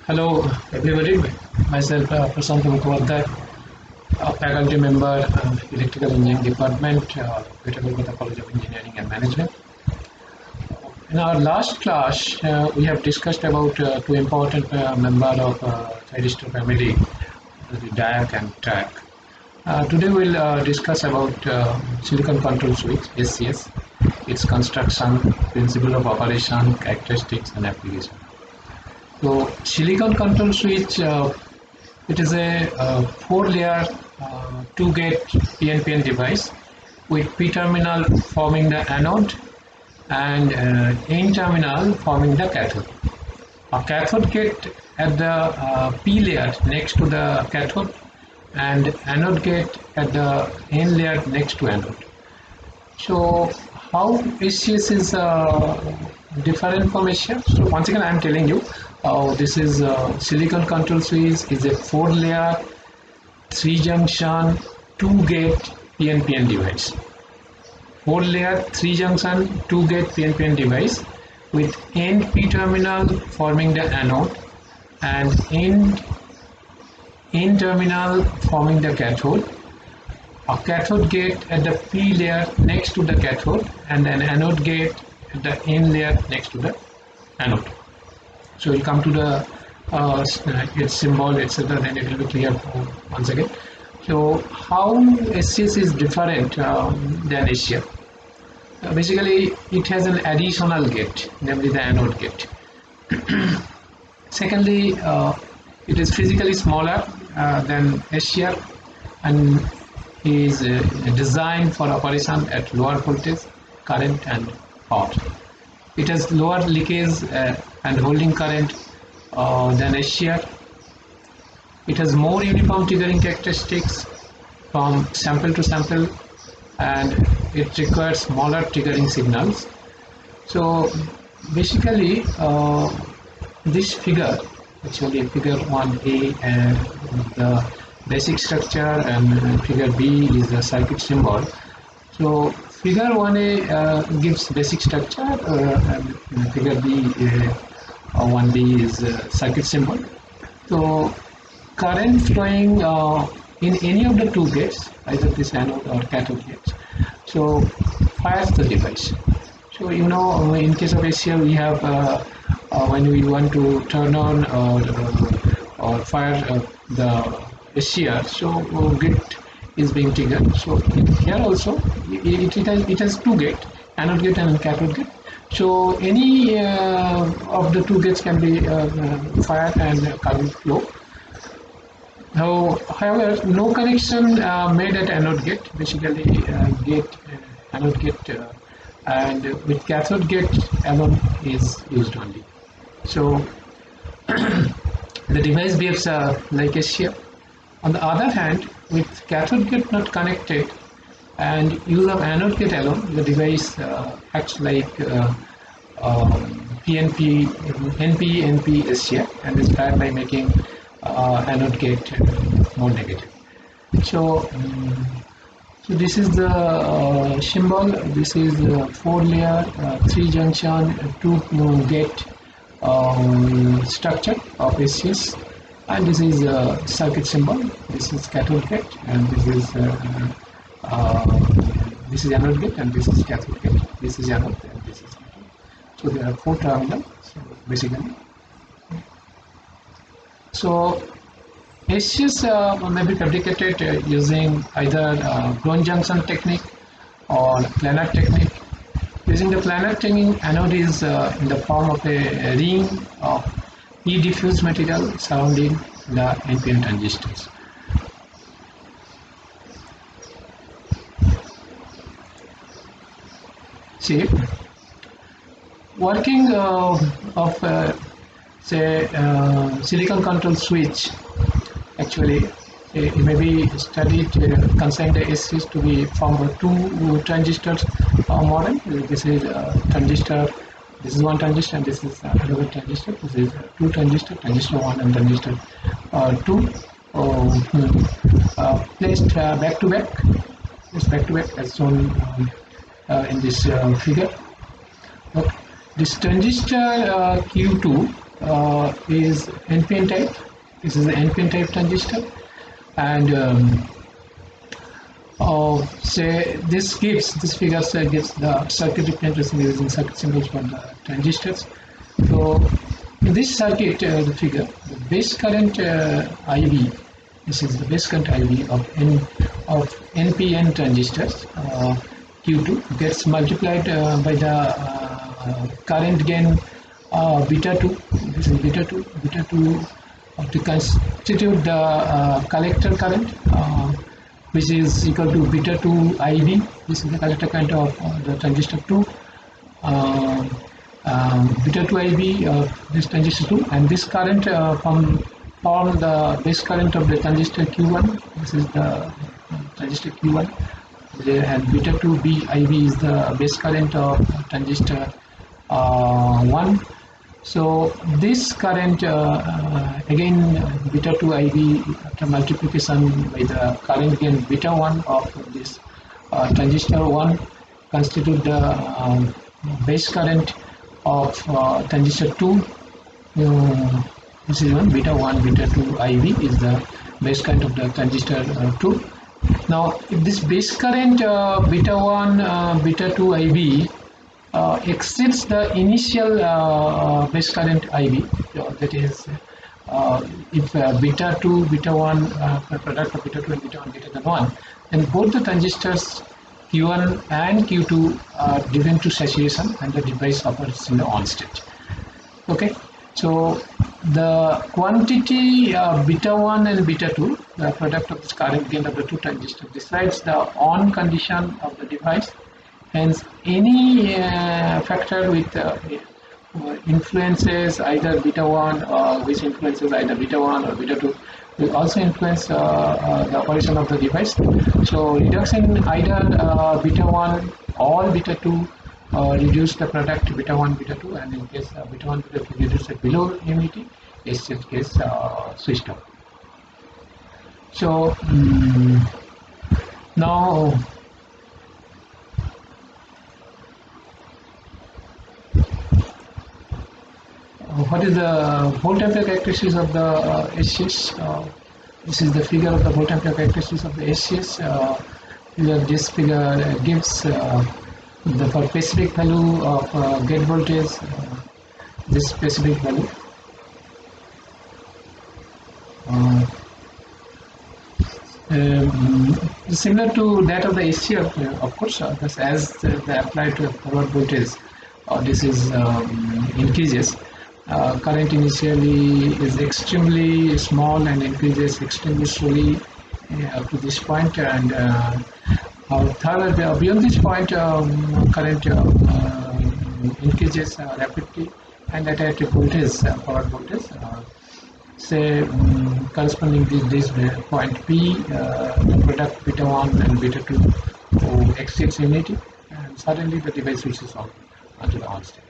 Hello everybody, myself Prasant Mukhopadhyay, a faculty member, Electrical Engineering Department, Bipolar College of Engineering and Management. In our last class, we have discussed about two important members of thyristor family, the diac and track. Today we'll discuss about silicon control switch, SCS, its construction, principle of operation, characteristics and application. So silicon control switch, it is a 4-layer 2-gate PNPN device with P terminal forming the anode and N terminal forming the cathode. A cathode gate at the P layer next to the cathode and anode gate at the N layer next to anode. So how SCS is different from SCS? So once again I am telling you, this is silicon control switch is a 4-layer 3-junction 2-gate PNPN device. 4-layer 3-junction 2-gate PNPN device with N P terminal forming the anode and N terminal forming the cathode. A cathode gate at the P layer next to the cathode and an anode gate at the N layer next to the anode. So we'll come to the its symbol, etc. Then it will be clear once again. So how SCS is different than SCS? Basically, it has an additional gate, namely the anode gate. Secondly, it is physically smaller than SCS and is designed for operation at lower voltage, current and power. It has lower leakage and holding current than SCS. It has more uniform triggering characteristics from sample to sample and it requires smaller triggering signals. So basically this figure, actually figure 1a and the basic structure and figure B is the circuit symbol. So figure 1a gives basic structure and figure B 1b is circuit symbol. So current flowing in any of the two gates, either this anode or cathode gates, so fires the device. So you know, in case of SCS we have when we want to turn on or fire the SCS, so gate is being triggered. So here also it has two gates, anode gate and cathode gate. So any of the two gates can be fired and current flow. Now, however, no connection made at anode gate, basically anode gate and with cathode gate alone is used only. So the device behaves like SCS. On the other hand, with cathode gate not connected and use of anode gate alone, the device acts like NP SCS and is fired by making anode gate more negative. So this is the symbol. This is 4-layer 3-junction 2-gate structure of SCS. And this is a circuit symbol. This is cathode gate, and this is anode gate, and this is cathode gate. This is anode, and this is cathode. So there are 4 terminals. So basically, so SCS may be fabricated using either clone junction technique or planar technique. Using the planar technique, anode is in the form of a ring of diffuse material surrounding the NPN transistors. See, working of say silicon control switch, actually it may be studied concerning the SCS to be formed of 2 transistors model. This is transistor. This is one transistor and this is another transistor. This is 2 transistors, transistor 1 and transistor 2, placed back to back. It's back to back as shown in this figure. Okay. This transistor Q2 is NPN type. This is the NPN type transistor, and say this figure gives the circuit representation using circuit symbols for the transistors. So in this circuit, the figure, the base current IV, this is the base current IV of NPN transistors, Q2 gets multiplied by the current gain beta 2. This is beta 2 to constitute the collector current, which is equal to beta 2 IB. This is the collector current of the transistor 2. Beta 2 IB of this transistor 2, and this current form the base current of the transistor Q1. This is the transistor Q1, and beta 2 IB is the base current of transistor 1. So this current again beta 2 IB after multiplication by the current gain beta 1 of this transistor 1 constitute the base current of transistor 2. This is one beta 1 beta 2 IB is the base current of the transistor 2. Now if this base current beta 1 beta 2 IB exceeds the initial base current IB, that is if beta 2 beta 1 product of beta 2 and beta 1 greater than 1, then both the transistors Q1 and Q2 are driven to saturation and the device operates in the on state. Okay, so the quantity beta 1 and beta 2, the product of this current gain of the two transistors, decides the on condition of the device. Hence, any factor with influences either beta 1 or which influences either beta 1 or beta 2 will also influence the operation of the device. So reduction either beta 1 or beta 2 reduce the product beta 1 beta 2, and in case beta 1 beta 2 reduce it below unity, SCS gets switched off. So now what is the volt ampere characteristics of the SCS? This is the figure of the volt ampere characteristics of the SCS. Here this figure gives the for specific value of gate voltage, this specific value. Similar to that of the SCR, of course, as the applied forward voltage, this is increases. Current initially is extremely small and increases extremely slowly up to this point, and beyond this point current increases rapidly, and at a voltage, forward voltage, say corresponding to this point P, the product beta 1 and beta 2 exceeds unity, and suddenly the device switches on onto the on state.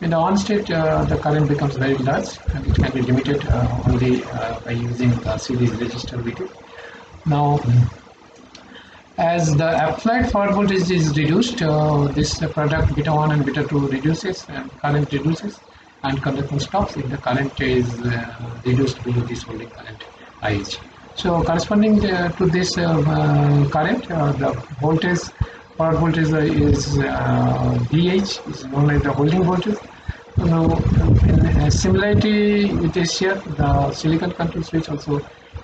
In the on state, the current becomes very large, and it can be limited only by using the series resistor V2. Now, as the applied forward voltage is reduced, this product beta 1 and beta 2 reduces, and current reduces, and conductance stops if the current is reduced below this holding current IH. So, corresponding to this current, the voltage, forward voltage is VH, is known as the holding voltage. Now, in similarity with SCR, the silicon control switch also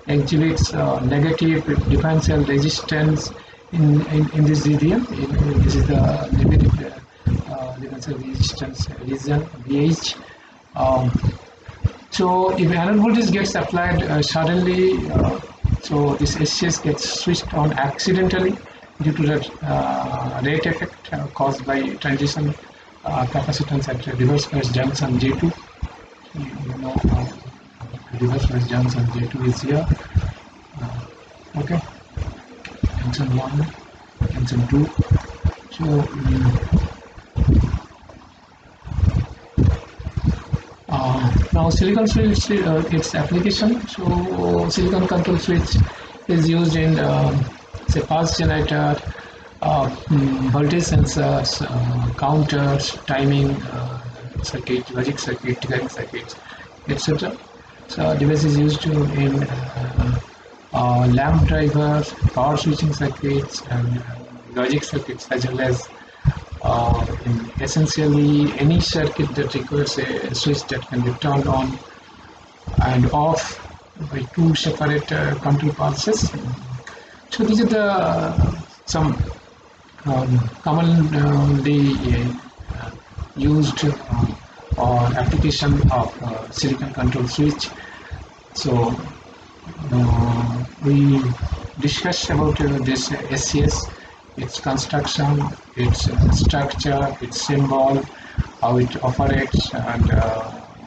exhibits negative differential resistance in this region. This is the negative differential resistance region VH. So if anode voltage gets applied suddenly, so this SCS gets switched on accidentally due to the rate effect caused by transition capacitance at reverse bias junction J2. You know, reverse bias junction J2 is here. Okay, junction 1, junction 2. So now silicon switch, its application. So silicon control switch is used in say pulse generator, voltage sensors, counters, timing circuit, logic circuit, triggering circuits, etc. So device is used in lamp drivers, power switching circuits, and logic circuits, as well as in essentially any circuit that requires a switch that can be turned on and off by two separate control pulses. So these are the some commonly used or application of silicon control switch. So we discussed about this SCS, its construction, its structure, its symbol, how it operates, and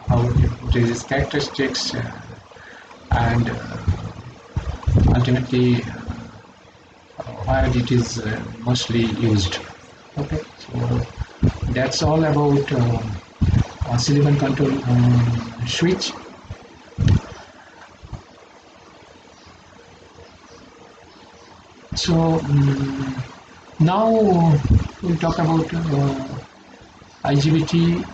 how it is characteristics, and ultimately where it is mostly used. Okay, so that's all about silicon control switch. So now we'll talk about IGBT,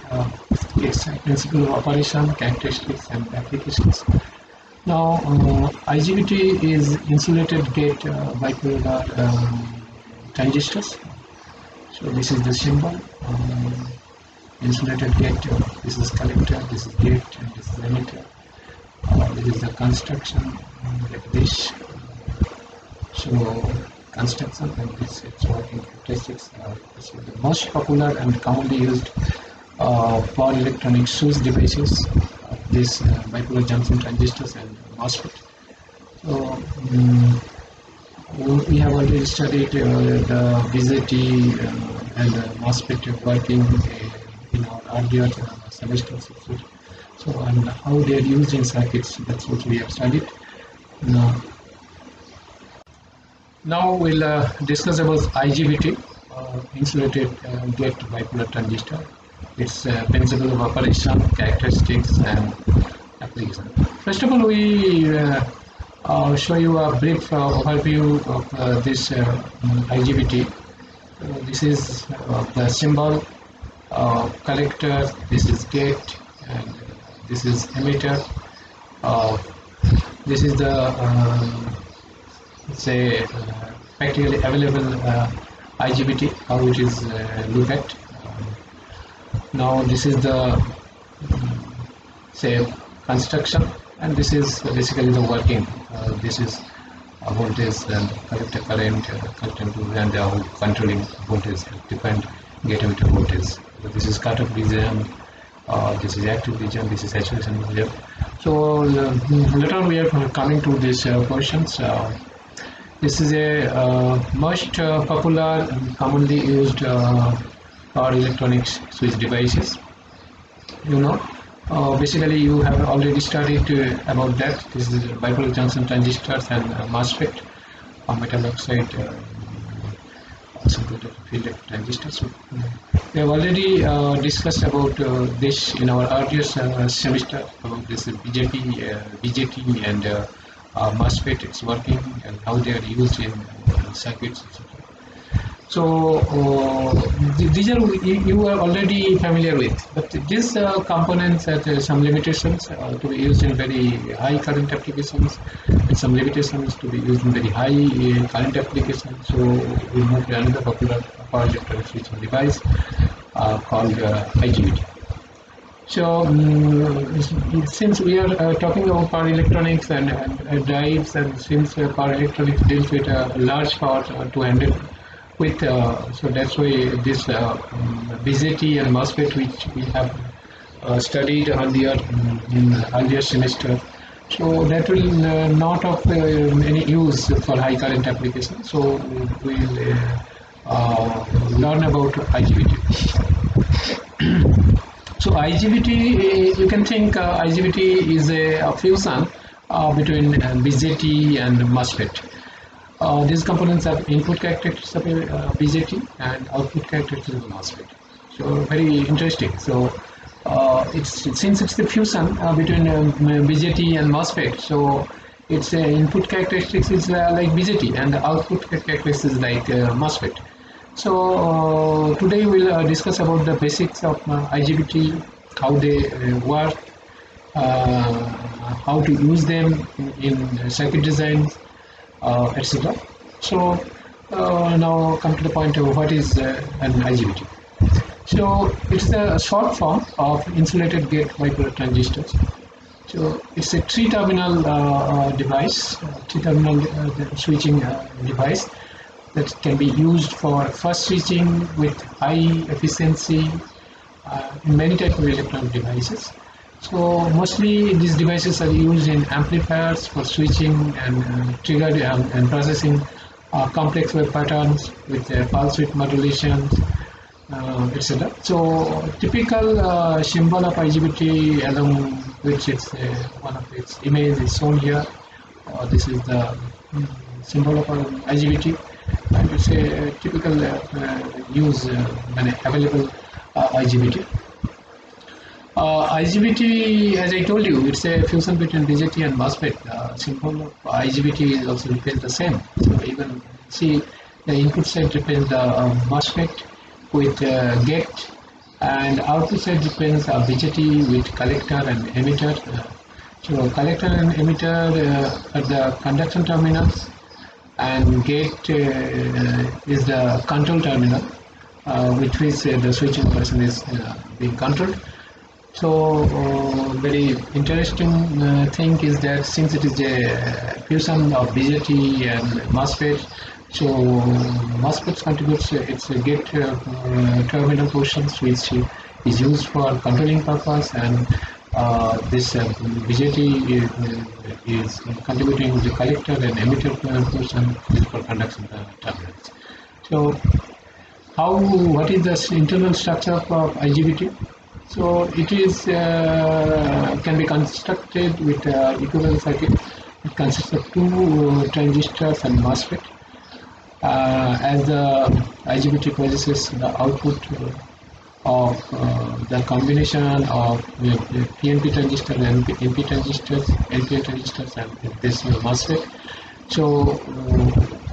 its principle of operation, characteristics, and applications. Now IGBT is insulated gate bipolar transistors. So this is the symbol. Insulated gate. This is collector. This is gate, and this is emitter. This is the construction like this. So construction and this its working characteristics. This is the most popular and commonly used power electronic switch devices of this bipolar junction transistors and MOSFET. So we have already studied the BJT and MOSFET working in our earlier semesters. So and how they are used in circuits. That's what we have studied. Now we'll discuss about IGBT, insulated gate bipolar transistor, its principle of operation, characteristics, and application. First of all, we show you a brief overview of this IGBT. This is the symbol, collector, this is gate, and this is emitter. This is the say practically available IGBT, how it is looked at. Now this is the say construction, and this is basically the working. This is a voltage and collector current, and controlling voltage, different gate emitter voltage. So this is cutoff region, this is active region, this is saturation region. So later on we are coming to these portions. This is a most popular and commonly used power electronics switch devices. Basically you have already studied about that. This is bipolar junction transistors and MOSFET, metal oxide separated field transistors. We have already discussed about this in our earlier semester about this BJT and MOSFET, its working and how they are used in circuits, etc. So these are you are already familiar with, but these components have some limitations to be used in very high current applications, and some limitations to be used in very high current applications. So we move to another popular power electronic switching device called IGBT. So since we are talking about power electronics and drives, and since power electronics deals with a large power to handle with, so that's why this BJT and MOSFET, which we have studied earlier in earlier semester, so that will not of any use for high current application. So we'll learn about IGBT. So IGBT, you can think IGBT is a fusion between BJT and MOSFET. These components have input characteristics of BJT and output characteristics of MOSFET. So very interesting. So since it's the fusion between BJT and MOSFET, so its input characteristics is like BJT and the output characteristics is like MOSFET. So today we'll discuss about the basics of IGBT, how they work, how to use them in circuit designs, etc. So now come to the point of what is an IGBT. So it's a short form of insulated gate bipolar transistors. So it's a three-terminal device, three-terminal switching device that can be used for fast switching with high efficiency in many types of electronic devices. So mostly these devices are used in amplifiers for switching and trigger and processing complex wave patterns with pulse width modulations, etc. So typical symbol of IGBT, along which it's one of its image is shown here. This is the symbol of IGBT, and it's a typical use available IGBT. IGBT, as I told you, it's a fusion between BJT and MOSFET. Symbol of IGBT is also represents the same. So even see the input side represents the MOSFET with gate, and output side represents BJT with collector and emitter. So collector and emitter are the conduction terminals, and gate is the control terminal, with which the switching operation is being controlled. So very interesting thing is that since it is a fusion of BJT and MOSFET, so MOSFET contributes its gate terminal portions, which is used for controlling purpose, and this BJT is contributing the collector and emitter portion for conduction terminals. So what is the internal structure of IGBT? So it is can be constructed with equivalent circuit. It consists of two transistors and MOSFET. As the IGBT possesses the output of the combination of PNP transistors and NP transistors, NPN transistors, and this MOSFET. So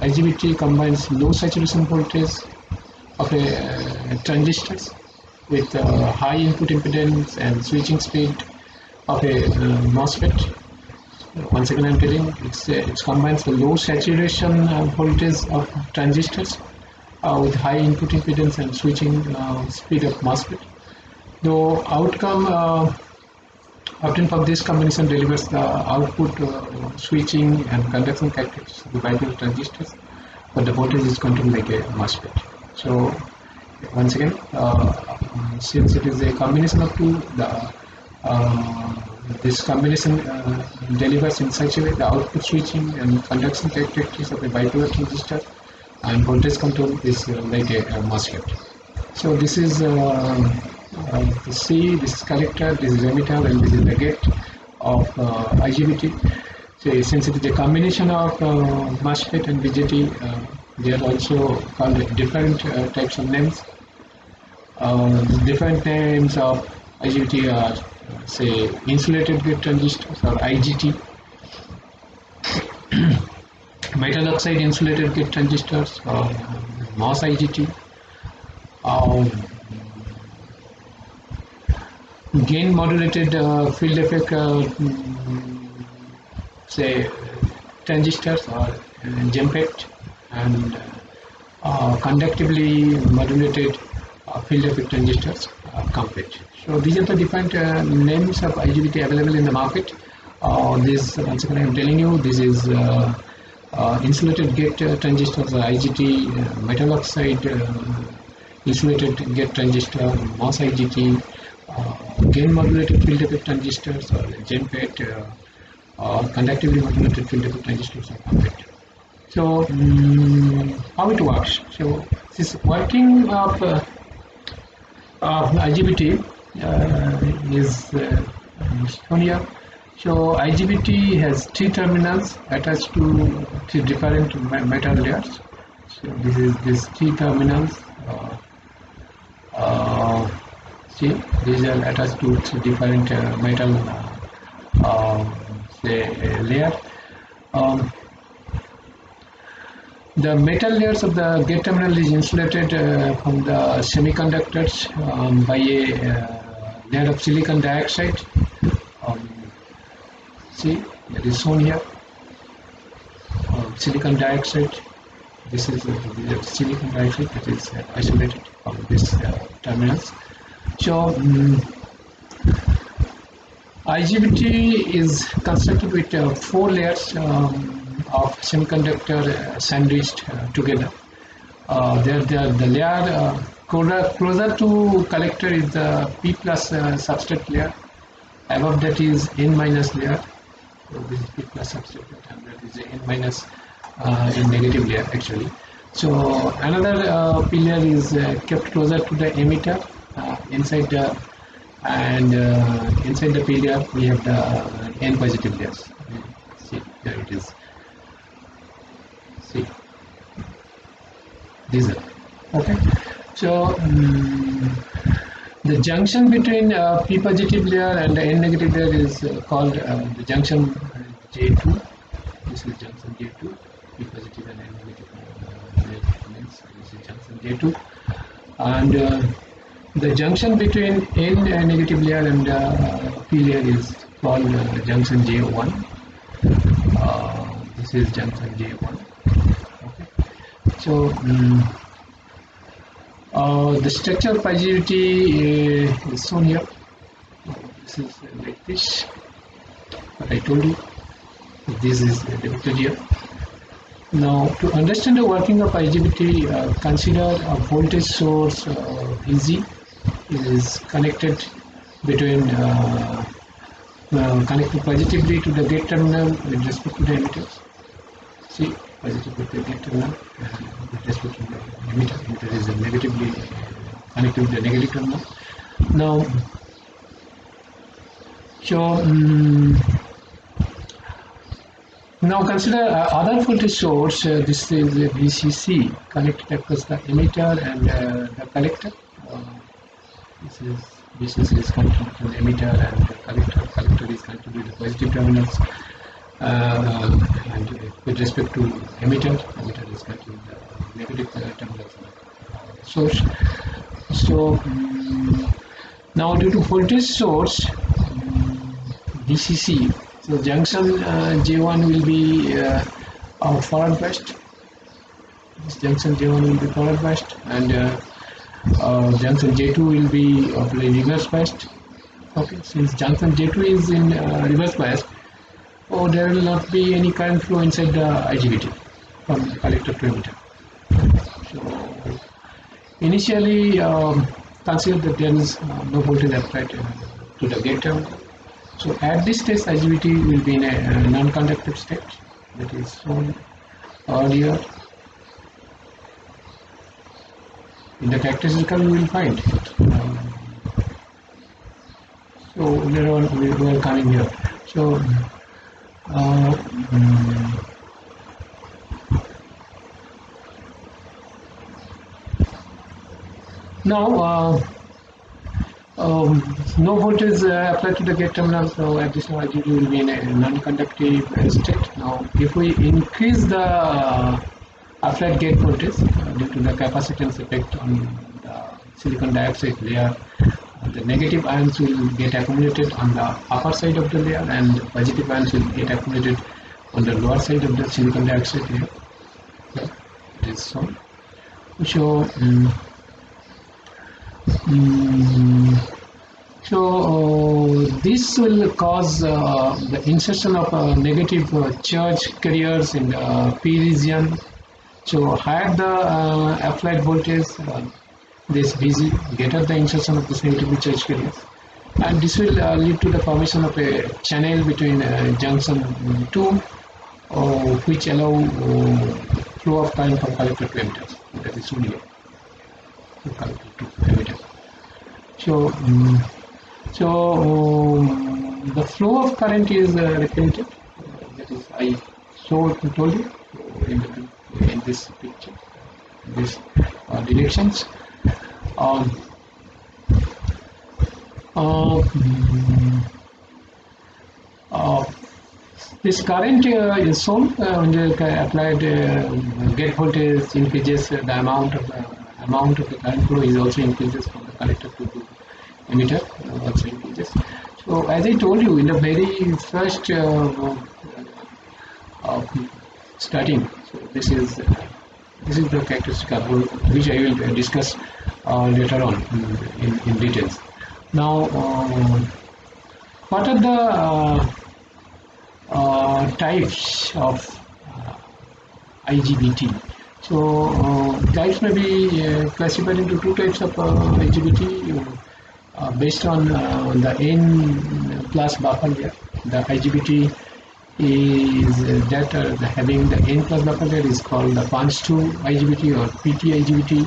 IGBT combines low saturation voltage of a transistors with high input impedance and switching speed of a MOSFET. Once again, I'm telling it combines the low saturation voltage of transistors with high input impedance and switching speed of MOSFET. The outcome obtained from this combination delivers the output switching and conduction characteristics of the bipolar transistors, but the voltage is controlled like a MOSFET. So once again, since it is a combination of two, this combination delivers in such a way the output switching and conduction characteristics of a bipolar transistor, and voltage control is like a MOSFET. So this is C, this is collector, this is emitter, and this is the gate of IGBT. So since it is a combination of MOSFET and BJT, they are also called different types of names. Different names of IGBT are, say, insulated gate transistors or IGT, metal oxide insulated gate transistors or MOS IGT, gain modulated field effect, say, transistors or JEMPET, and conductively modulated field effect transistors complete. So these are the different names of IGBT available in the market. This, once again, I am telling you, this is insulated gate transistors, IGT, metal oxide insulated gate transistor, MOS IGT, gain modulated field effect transistors, or JEMPET, conductively modulated field effect transistors are complete. So how it works? So this working of IGBT is shown here. So IGBT has three terminals attached to three different metal layers. So this is these three terminals. See, these are attached to three different metal layer. The metal layers of the gate terminal is insulated from the semiconductors by a layer of silicon dioxide. See, that is shown here. Silicon dioxide. This is the silicon dioxide that is isolated from this terminals. So IGBT is constructed with 4 layers of semiconductor sandwiched together. The layer closer to collector is the P plus substrate layer. Above that is N minus layer. So this is P plus substrate, and that is N minus in negative layer actually. So another P layer is kept closer to the emitter inside the, and inside the P layer we have the N positive layers. See, there it is. See, these are okay. So the junction between P positive layer and the N negative layer is called the junction J2. This is junction J2. P positive and N negative means this is junction J2. And the junction between N negative layer and P layer is called junction J1. This is junction J1. Okay. So the structure of IGBT is shown here. This is like this. What I told you. This is depicted here. Now, to understand the working of IGBT, consider a voltage source VG is connected between connected positively to the gate terminal with respect to the emitters. See, positively to the gate terminal with respect to the emitter. Emitter is negatively connected to the negative terminal. Now, so now consider other voltage source. This is a VCC connected across the emitter and the collector. VCC is connected to the emitter and the collector. Collector is connected with the positive terminals. And with respect to emitter is connected with the negative terminals source. So now due to voltage source VCC, so junction J1 will be forward biased. This junction J1 will be forward biased, and junction J2 will be reverse biased. Okay, since junction J2 is in reverse biased, there will not be any current flow inside the IGBT from the collector to emitter. So initially consider that there is no voltage applied to the gate terminal. So at this stage IGBT will be in a non-conductive state, that is shown earlier. In the characteristical we will find it. So later on we are coming here. So now no voltage applied to the gate terminal, so at this time IGBT will be in a non-conductive state. Now if we increase the applied gate voltage due to the capacitance effect on the silicon dioxide layer, the negative ions will get accumulated on the upper side of the layer and the positive ions will get accumulated on the lower side of the silicon dioxide layer. Okay. It is so. So this will cause the insertion of negative charge carriers in the P region. So higher the applied voltage, this VG, greater the insertion of this negatively charged carriers, and this will lead to the formation of a channel between junction 2, which allow flow of current from collector to emitter. That is shown here. Collector to emitter. So the flow of current is represented. That is I told you in this picture, this directions. This current is shown when the applied gate voltage increases, the amount of the current flow is also increases from the collector to emitter, also increases. So So as I told you in the very first starting, so this is the characteristic which I will discuss later on in details. Now, what are the types of IGBT? So types may be classified into two types of IGBT based on the N plus buffer layer. The IGBT is that having the N plus buffer layer is called the punch through IGBT or PT IGBT.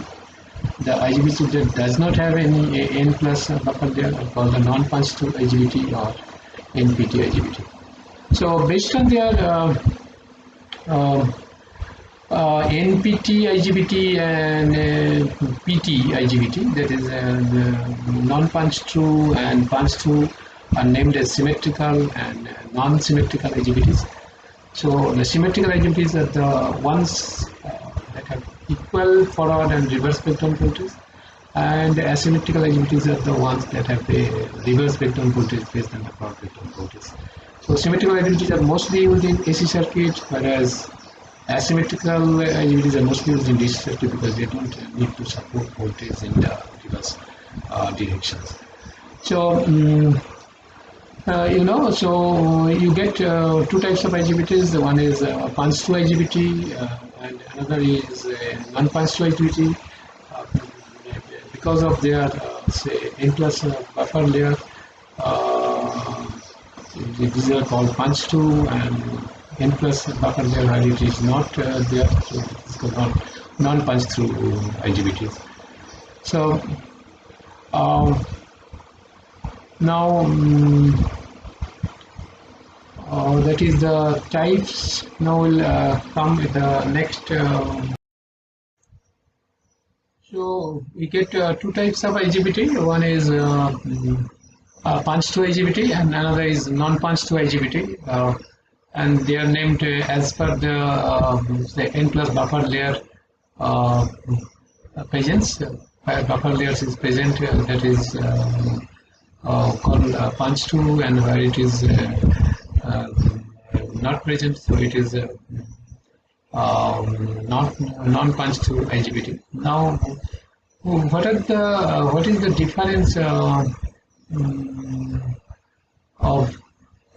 The IGBT that does not have any N plus buffer layer are called the non-punch through IGBT or NPT IGBT. So based on their NPT IGBT and PT IGBT, that is the non-punch through and punch through, are named as symmetrical and non-symmetrical IGBTs. So the symmetrical IGBTs are the ones that have equal forward and reverse breakdown voltage, and the asymmetrical IGBTs are the ones that have a reverse breakdown voltage based on the forward breakdown voltage. So symmetrical IGBTs are mostly used in AC circuits, whereas asymmetrical IGBTs are mostly used in DC circuit because they don't need to support voltage in the reverse directions. So so you get two types of IGBTs. One is punch through IGBT and another is non-punch through IGBT. Because of their say N plus buffer layer, these are called punch through, and N plus buffer layer where it is not there, so it's called non-punch through IGBTs. So now that is the types. Now we'll come with the next. So we get two types of IGBT. One is punch through IGBT and another is non-punch through IGBT. And they are named as per the N plus buffer layer presence. Where buffer layers is present, that is called punch through, and where it is not present, so it is non-punch through IGBT. Now, what is the difference of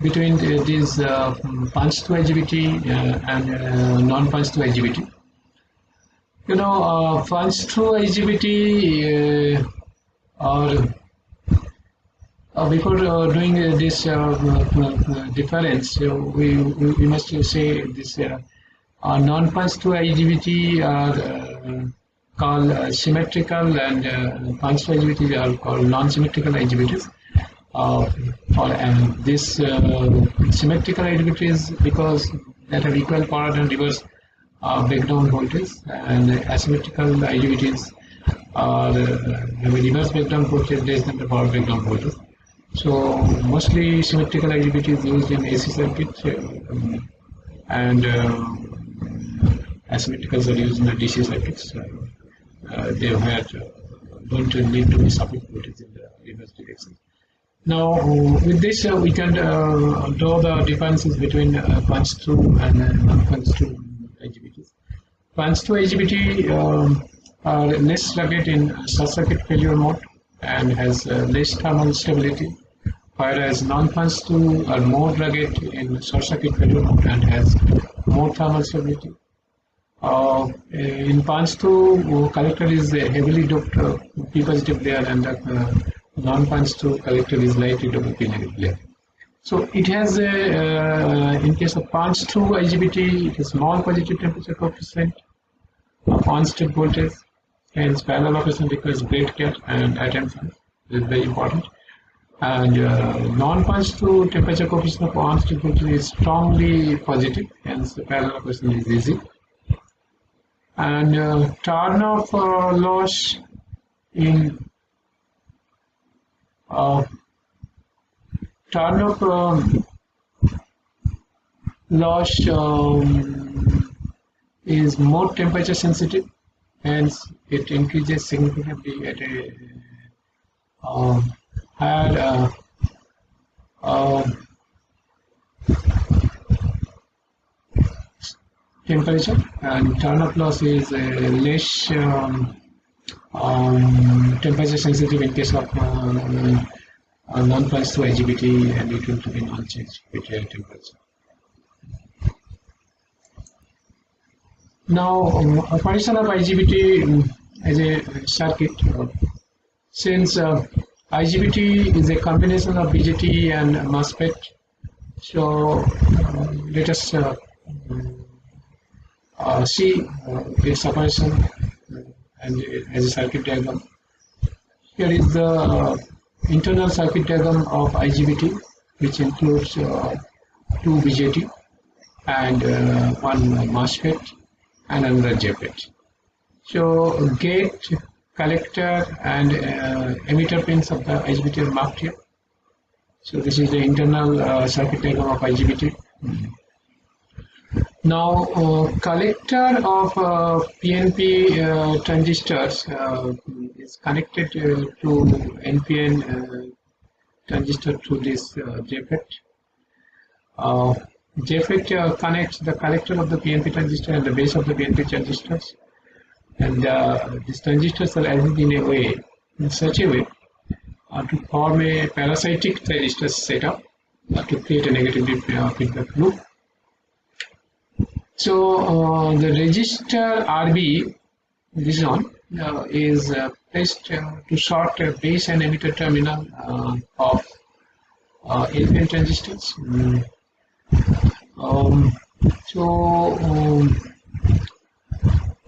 between these punch through IGBT and non-punch through IGBT? Punch through IGBT before doing this difference, we must say this non-punch through IGBT are called symmetrical, and punch through IGBT are called non-symmetrical IGBTs. And this symmetrical IGBTs because that have equal forward and reverse breakdown voltage, and asymmetrical IGBTs have a reverse breakdown voltage less than the forward breakdown voltage. So mostly symmetrical IGBT is used in AC circuits, and asymmetricals are used in the DC circuits. They don't need to be support voltage in the reverse direction. Now, with this, we can draw the differences between punch through and non-punch through IGBTs. Punch through IGBT are less rugged in short circuit failure mode and has less thermal stability, whereas non-punch through are more rugged in short circuit failure mode and has more thermal stability. In punch through, collector is heavily doped P positive layer, and the non-punch through collector is lightly doped P negative layer. So it has in case of punch through IGBT, it has small positive temperature coefficient, constant voltage, hence parallel operation requires great care and attention. This is very important. And non-punch through temperature coefficient of constant voltage is strongly positive, hence the parallel operation is easy. And turn-off loss in turn-off loss is more temperature sensitive, hence it increases significantly at a higher uh, temperature, and turn-up loss is less temperature sensitive in case of non-pulse through IGBT, and it will remain unchanged with temperature. Now, operation of IGBT as a circuit, since IGBT is a combination of BJT and MOSFET, so let us see its operation and as a circuit diagram. Here is the internal circuit diagram of IGBT, which includes two BJT and one MOSFET and another JFET. So gate, collector and emitter pins of the IGBT are marked here. So this is the internal circuit diagram of IGBT. Now collector of PNP transistors is connected to NPN transistor through this JFET. JFET connects the collector of the PNP transistor and the base of the PNP transistors, and these transistors are arranged in such a way to form a parasitic transistor setup to create a negative feedback loop. So the resistor RB, this one, is placed to short base and emitter terminal of NPN transistors.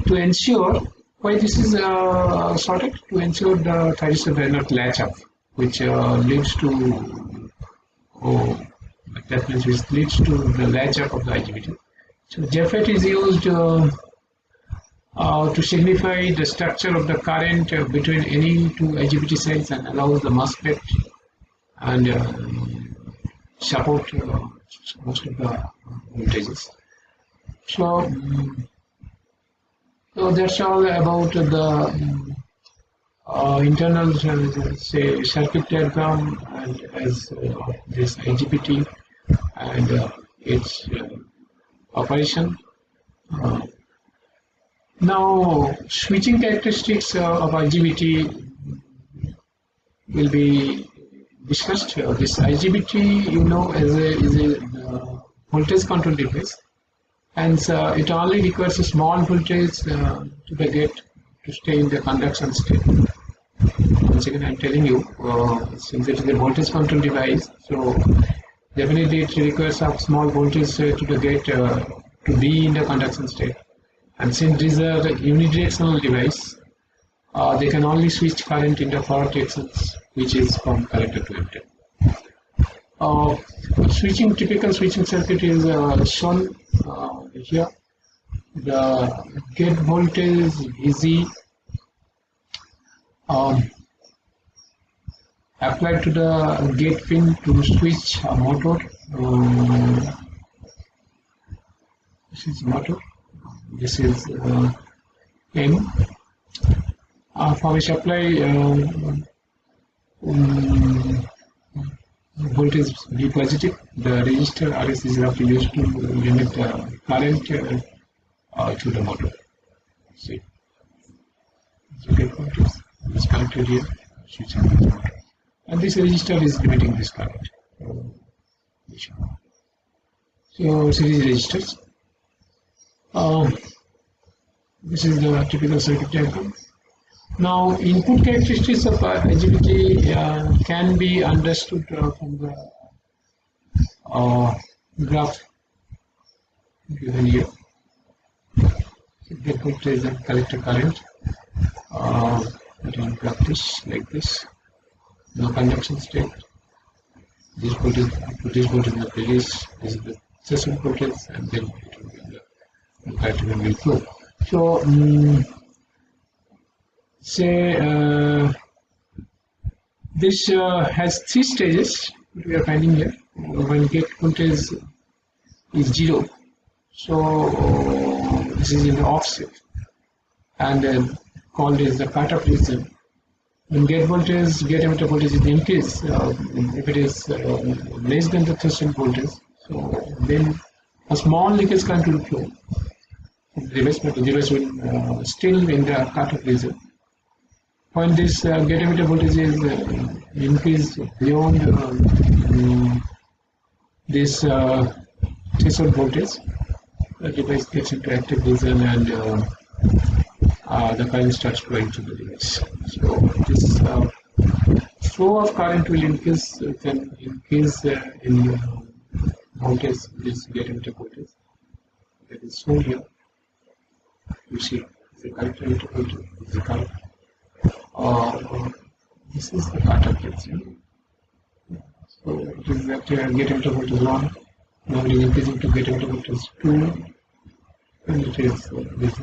To ensure why this is sorted, to ensure the transistor does not latch up, which leads to the latch up of the IGBT. So JFET is used to signify the structure of the current between any two IGBT cells and allows the MOSFET and support most of the voltages. So that's all about the internal say circuit diagram and as this IGBT and its operation. Now switching characteristics of IGBT will be discussed. This IGBT, you know, is a voltage control device, and it only requires a small voltage to the gate to stay in the conduction state. Once again, I'm telling you, since it is a voltage control device, so definitely it requires a small voltage to the gate to be in the conduction state. And since these are unidirectional device, they can only switch current in the forward directions, which is from collector to emitter. Typical switching circuit is shown here. The gate voltage VG applied to the gate pin to switch a motor. This is motor. This is M. For which apply voltage V positive. The resistor RS is roughly used to limit the current to the motor. See, so gate voltage is connected here, switching this motor, and this resistor is limiting this current. So series resistors. This is the typical circuit diagram. Now, input characteristics of IGBT can be understood from the graph given here. Gate voltage and collector current in practice like this. No conduction state. This voltage is the release. This is the session voltage, and then it will be the current will flow. So say this has three stages we are finding here. When gate voltage is 0, so this is in the offset and called as the cutoff region. when get emitter voltage is increased, if it is less than the threshold voltage, so then a small leakage current will flow. The device will still in the cutoff region. When this get emitter voltage is increased beyond this threshold voltage, the device gets into active region and the current starts flowing to the device. So this flow of current will increase in voltage, this get emitter voltage. That is shown here. You see the current emitter voltage is the current. This is the cutoff region. So it is that get emitter voltage 1. Now it is increasing to get emitter voltage 2. And it is this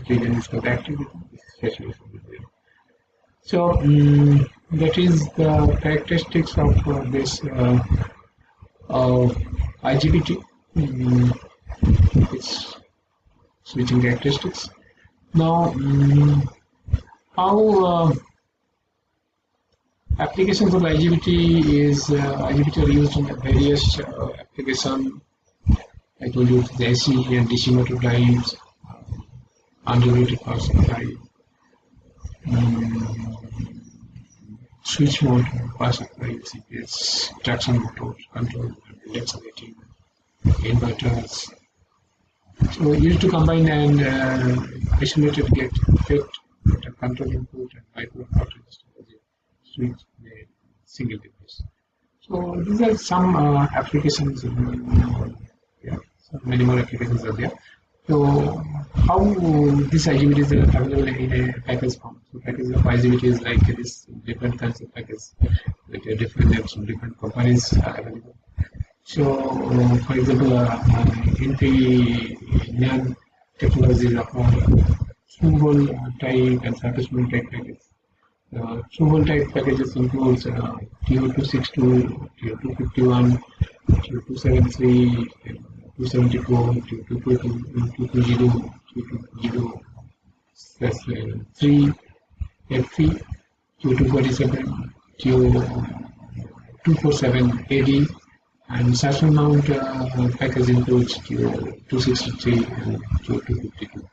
region is called active. This is saturation region. So that is the characteristics of this IGBT. Its switching characteristics. Now, how applications of IGBT is IGBT are used in various applications. I told you the AC and DC motor drives, unregulated power supply, switch mode, power supply, SCS, traction motors, control, electrolytic, inverters. So used to combine and isolated get effect, control input, and bipolar transistor switch in a single device. So these are some applications. Yeah, so many more applications are there. So how this IGBT is available in a package form? So package of IGBT is like this different kinds of packages, like different names from different companies are available. So for example, in the NAND technology of through-hole type and surface-mount type packages. Through-hole type packages includes TO262, TO251, TO273, 274, 220, 220, 3, F3, TO247, TO247 AD, and surface mount package includes TO263 and TO252.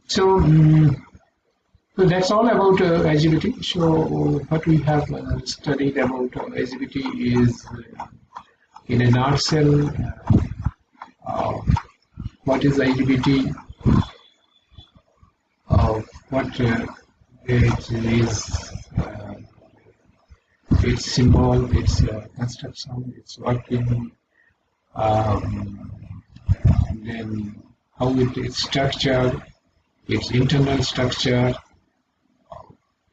So, so that's all about IGBT. So what we have studied about IGBT is, in a nutshell, what is IGBT, what it is, its symbol, its construction, its working, and then how its structure, its internal structure,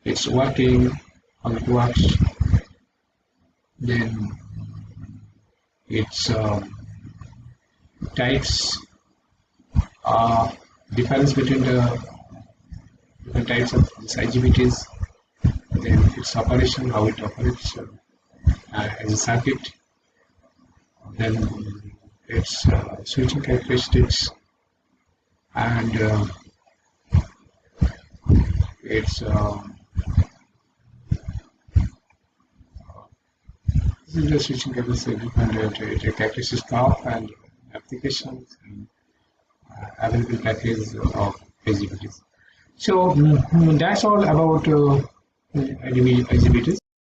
its working, how it works, then its types, difference between the different types of these IGBTs, then its operation, how it operates as a circuit, then its switching characteristics, and its this is the switching characteristics, different characteristics of and applications and available packages of IGBTs. So that's all about IGBTs.